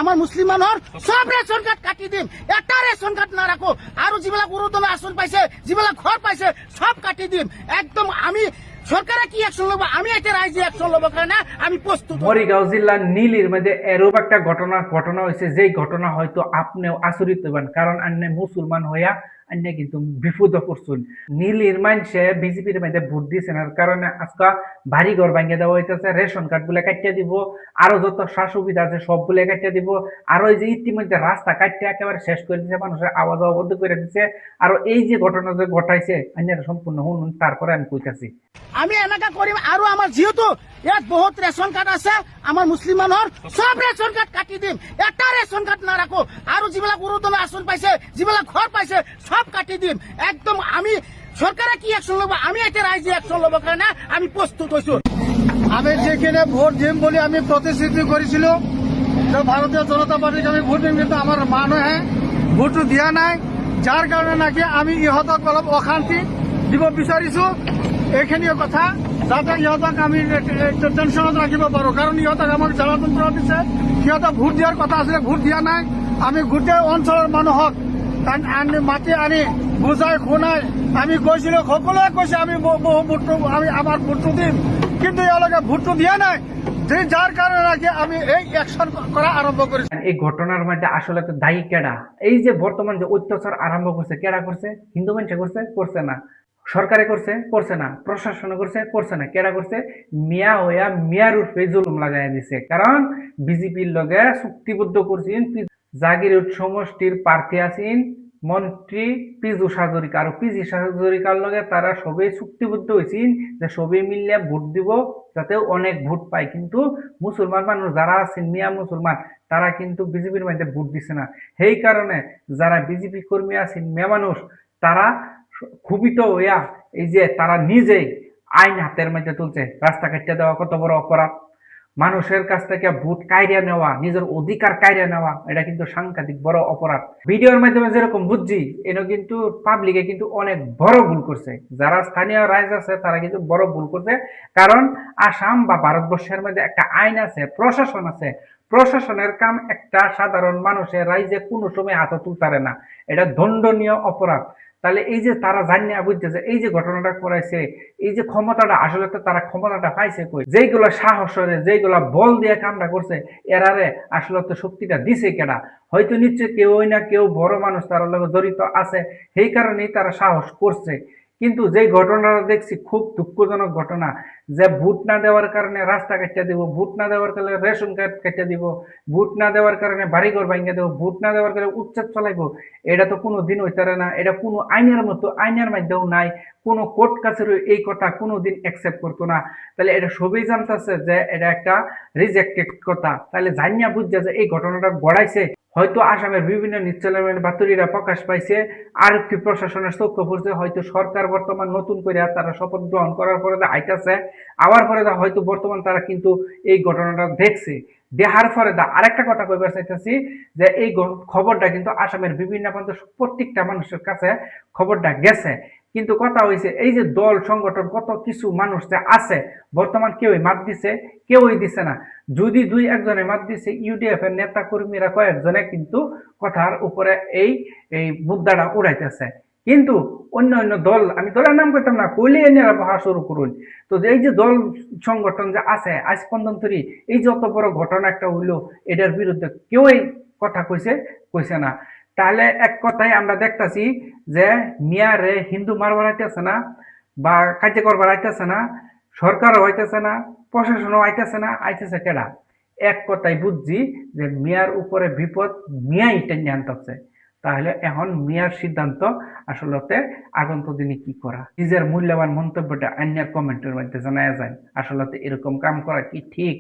আমার মুসলিম মানুহৰ সব ৰেচন কাৰ্ড কাটি দিম, এটা ৰেচন কাৰ্ড নাৰাখো, আৰু যিবিলাক অৰুণোদয় আঁচনি পাইছে, যিবিলাক ঘৰ পাইছে সব কাটি দিম। একদম আমি সরকারে কি অ্যাকশন লব, আমি এটা রাইজে অ্যাকশন লব কারণে আমি প্রস্তুত। মরিগাঁও জেলার নীলির মধ্যে এরূপ একটা ঘটনা হয়েছে, যেই ঘটনা হয়তো আপনিও আচরিত হবেন, কারণ আন্নে মুসলমান হইয়া আন্নে কিন্তু বিপদ পড়ছুন। নীলির মানুষে বিজেপির মধ্যে ভোট দিয়েছেন, আর কারণে আজকে বাড়ি ঘর ভাঙিয়ে দেওয়া হইতেছে, রেশন কার্ড গুলো কাটিয়ে দিব, আরো যত সা সুবিধা আছে সবগুলো কাটিয়ে দিব, আর ওই যে ইতিমধ্যে রাস্তা কাটিয়ে একেবারে শেষ করে দিচ্ছে, মানুষের আওয়াজ অবদ্ধ করে দিচ্ছে। আর এই যে ঘটনা যে ঘটাইছে আন্যেরা সম্পূর্ণ শুনুন, তারপরে আমি কইতাছি। আমি এনেকা কৰিম, আৰু আমাৰ যিহেতু ইয়াত বহুত ৰেচন কাৰ্ড আছে, আমাৰ মুছলিম মানুহৰ সব ৰেচন কাৰ্ড কাটি দিম, এটা ৰেচন কাৰ্ড নাৰাখো, আৰু যিবিলাক অৰুণোদয় আঁচনি পাইছে, যিবিলাক ঘৰ পাইছে সব কাটি দিম। একদম আমি সরকারে কি অ্যাকশন লব, আমি এটা রাইজে অ্যাকশন লব কারণে আমি প্রস্তুত হইছো। আমি যেখানে ভোট দিম বলে আমি প্রতিশ্রুতি করেছিল যে ভারতীয় জনতা পার্টিকে আমি ভোট দিম, কিন্তু আমার মানুহে ভোটটো দিয়া নাই, যার কারণে নাকি আমি ইহঁতক অলপ অশান্তি দিব বিচাৰিছো। এইখিনিয়ে কথা, যাতে ইহঁতক আমি টেনশ্যনত ৰাখিব পাৰো, কাৰণ ইহঁতক আমাক ষড়যন্ত্ৰ দিছে। সিহঁতক ভোট দিয়াৰ কথা আছিলে, ভোট দিয়া নাই। আমি গোটেই অঞ্চলৰ মানুহক মাতি আনি বুজাই শুনাই আমি কৈছিলো, সকলোৱে কৈছে আমি আমাৰ ভোটটো দিম, কিন্তু এওঁলোকে ভোটটো দিয়া নাই, যার কারণে নাকি আমি এই অ্যাকশন করা আরম্ভ করেছি। এই ঘটনার মধ্যে আসলে তো দায়ী কেডা? এই যে বর্তমান যে অত্যাচার আরম্ভ করছে, কেডা করছে? হিন্দু মানুষে করছে? করছে না। সরকারে করছে? করছে না। প্রশাসনে করছে? করছে না। কেডা করছে? মিয়া হইয়া মিয়ার উপরে জুলুম লাগাই দিছে। কারণ বিজেপির লগে চুক্তিবদ্ধ করছেন, জাগিরউড সমষ্টির প্রার্থী আছেন মন্ত্রী পীযূষ হাজরিকা, আর পীযূষ হাজরিকার লগে তারা সবে চুক্তিবদ্ধ হয়েছেন যে সবে মিলিয়ে ভোট দিব, যাতে অনেক ভোট পায়। কিন্তু মুসলমান মানুষ যারা আছেন, মিয়া মুসলমান, তারা কিন্তু বিজেপির মধ্যে ভোট দিচ্ছে না। সেই কারণে যারা বিজেপি কর্মী আছেন, মেয়ে মানুষ, তারা ক্ষুব্ধ হইয়া এই যে তারা নিজেই আইন হাতের মধ্যে তুলছে। রাস্তা কাটিয়ে দেওয়া কত বড় অপরাধ, মানুষের কাছ থেকে ভোট কাইরিয়া নেওয়া, নিজের অধিকার কাইরিয়া নেওয়া, এটা কিন্তু সাংঘাতিক বড় অপরাধ। ভিডিওর মাধ্যমে যেরকম বুঝছি, এটা কিন্তু পাবলিকে কিন্তু অনেক বড় ভুল করছে। যারা স্থানীয় রাইজ আছে তারা কিন্তু বড় ভুল করছে, কারণ আসাম বা ভারতবর্ষের মধ্যে একটা আইন আছে, প্রশাসন আছে। প্রশাসনের কাম একটা সাধারণ মানুষের রাইজে কোনো সময় হাত তুলতারে না, এটা দণ্ডনীয় অপরাধ। তাহলে এই যে তারা জানিয়া বুঝতেছে, এই যে ঘটনাটা করাইছে, এই যে ক্ষমতাটা, আসলে তো তারা ক্ষমতাটা পাইছে কই? যেইগুলা সাহসরে, যেইগুলা বল দিয়ে কামটা করছে, এরারে আসলে তো শক্তিটা দিছে কেডা? হয়তো নিশ্চয় কেউ না কেউ বড় মানুষ তার লগে জড়িত আছে, সেই কারণেই তারা সাহস করছে। কিন্তু যে ঘটনাটা দেখছি খুব দুঃখজনক ঘটনা, যে ভোট না দেওয়ার কারণে রাস্তা কাটিয়ে দিব, ভোট না দেওয়ার কারণে রেশন কার্ড কাটিয়ে দিব, ভোট না দেওয়ার কারণে বাড়িঘর ভাঙিয়ে দেবো, ভোট না দেওয়ার কারণে উচ্ছেদ চলাইবো, এটা তো কোনো দিন হইতারে না। এটা কোনো আইনের মতো, আইনের মাধ্যমেও নাই, কোনো কোর্ট কাছারি এই কথা কোনোদিন অ্যাকসেপ্ট করতো না। তাহলে এটা সবই জানতেছে যে এটা একটা রিজেক্টেড কথা। তাহলে জানিয়া বুঝছে যে এই ঘটনাটা গড়াইছে, হয়তো আসামের বিভিন্ন নিউজ চ্যানেলের বাতরিরা প্রকাশ পাইছে, আরক্ষী প্রশাসনের চক্ষু পড়ছে, হয়তো সরকার বর্তমান নতুন করে তারা শপথ গ্রহণ করার পরে আইতাছে, আবার পরে হয়তো বর্তমান তারা কিন্তু এই ঘটনাটা দেখছে, দেখার পরে আরেকটা কথা কইবার চাইতেছি যে এই খবরটা কিন্তু আসামের বিভিন্ন প্রান্তে প্রত্যেকটা মানুষের কাছে খবরটা গেছে। কিন্তু কথা হয়েছে, এই যে দল সংগঠন কত কিছু মানুষ যে আছে, বর্তমান কেউই মাত দিছে, কেউই দিছে না। যদি দুই একজনে মাত দিছে, ইউডিএফ এর নেতা কর্মীরা কয়েকজনে কিন্তু কথার উপরে এই এই মুদ্রাটা উড়াইতেছে। কিন্তু অন্য অন্য দল, আমি দলের নাম করতাম না, কইলে এনারা বহা শুরু করুন। তো এই যে দল সংগঠন যে আছে আজ পর্যন্ত, এই যত বড় ঘটনা একটা হইলো, এটার বিরুদ্ধে কেউই কথা কইছে না। তাহলে এক কথায় আমরা দেখতেছি যে মিয়ারে হিন্দু মারবার আইতেছে না, বা কার্য করবার আইতেছে না, সরকারও হইতেছে না, প্রশাসনও আইতেছে না, আইতেছে কেডা? এক কথায় বুঝছি যে মিয়ার উপরে বিপদ মিয়াই টেনে আনতেছে। তাহলে এখন মিয়ার সিদ্ধান্ত আসলে আগন্ত দিনে কি করা। নিজের মূল্যবান মন্তব্যটা অন্যের কমেন্টের মধ্যে জানায় যায়, আসলে এরকম কাম করা কি ঠিক?